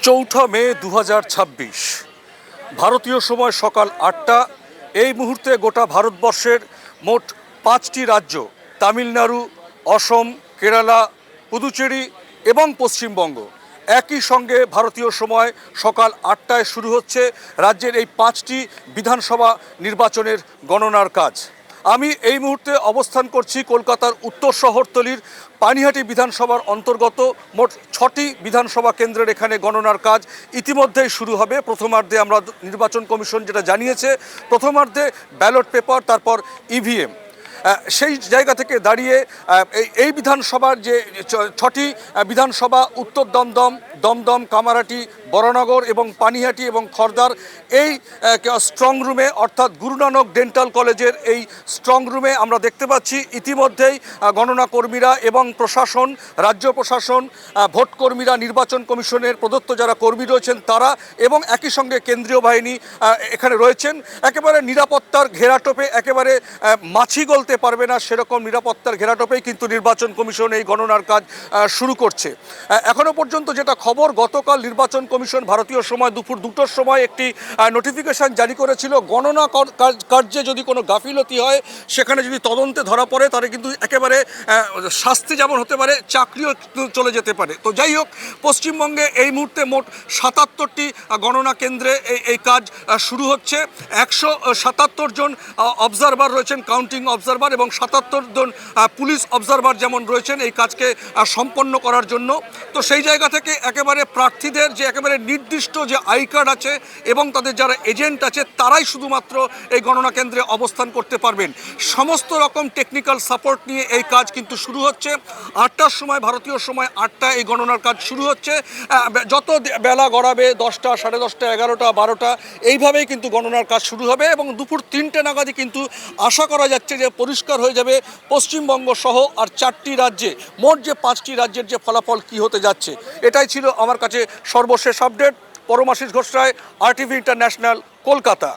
চৌঠা মে 2026 ভারতীয় সময় সকাল 8টা। এই মুহূর্তে গোটা ভারতবর্ষের মোট 5টি রাজ্য তামিলনাড়ু, অসম, কেরালা, পুদুচেরি এবং পশ্চিমবঙ্গ একই সঙ্গে ভারতীয় সময় সকাল 8টায় শুরু হচ্ছে রাজ্যের এই 5টি বিধানসভা নির্বাচনের গণনার কাজ। আমি এই মুহূর্তে অবস্থান করছি কলকাতার উত্তর শহরতলির পানিহাটি বিধানসভার অন্তর্গত মোট 6টি বিধানসভা কেন্দ্রের এখানে গণনার কাজ ইতিমধ্যেই শুরু হবে। প্রথমার্ধে আমরা নির্বাচন কমিশন যেটা জানিয়েছে, প্রথমার্ধে ব্যালট পেপার, তারপর ইভিএম। সেই জায়গা থেকে দাঁড়িয়ে এই বিধানসভার যে 6টি বিধানসভা উত্তর দমদম, দমদম, কামারহাটি, বরানগর এবং পানিহাটি এবং খড়দার এই স্ট্রং রুমে, অর্থাৎ গুরু নানক ডেন্টাল কলেজের এই স্ট্রং রুমে আমরা দেখতে পাচ্ছি ইতিমধ্যেই গণনা কর্মীরা এবং প্রশাসন, রাজ্য প্রশাসন, ভোট কর্মীরা, নির্বাচন কমিশনের প্রদত্ত যারা কর্মী রয়েছেন তারা এবং একই সঙ্গে কেন্দ্রীয় বাহিনী এখানে রয়েছেন। একেবারে নিরাপত্তার ঘেরাটোপে, একেবারে মাছি গলতে পারবে না সেরকম নিরাপত্তার ঘেরাটোপেই কিন্তু নির্বাচন কমিশন এই গণনার কাজ শুরু করছে। এখনো পর্যন্ত যেটা খবর, গতকাল নির্বাচন কমিশন ভারতীয় সময় দুপুর 2টোর সময় একটি নোটিফিকেশন জারি করেছিল। গণনা কার্যে যদি কোনো গাফিলতি হয়, সেখানে যদি তদন্তে ধরা পড়ে, তাহলে কিন্তু একেবারে শাস্তি যেমন হতে পারে, চাকরিও চলে যেতে পারে। তো যাই হোক, পশ্চিমবঙ্গে এই মুহূর্তে মোট 77টি গণনা কেন্দ্রে এই কাজ শুরু হচ্ছে। 177 জন অবজারভার রয়েছেন, কাউন্টিং অবজারভার, এবং 77 জন পুলিশ অবজারভার যেমন রয়েছেন এই কাজকে সম্পন্ন করার জন্য। তো সেই জায়গা থেকে একেবারে প্রার্থীদের যে একেবারে নির্দিষ্ট যে আই কার্ড আছে এবং তাদের যারা এজেন্ট আছে তারাই শুধুমাত্র এই গণনা কেন্দ্রে অবস্থান করতে পারবেন। সমস্ত রকম টেকনিক্যাল সাপোর্ট নিয়ে এই কাজ কিন্তু শুরু হচ্ছে। 8টার সময়, ভারতীয় সময় 8টায় এই গণনার কাজ শুরু হচ্ছে। যত বেলা গড়াবে, 10টা, 10:30, 11টা, 12টা, এইভাবেই কিন্তু গণনার কাজ শুরু হবে এবং দুপুর 3টে নাগাদই কিন্তু আশা করা যাচ্ছে যে পরিষ্কার হয়ে যাবে পশ্চিমবঙ্গ সহ আর 4টি রাজ্যে, মোট যে 5টি রাজ্যের যে ফলাফল কী হতে যাচ্ছে। এটাই ছিল আমার কাছে সর্বশেষ আপডেট। পরমাশিস ঘোষ রায়, RTV ইন্টারন্যাশনাল, কলকাতা।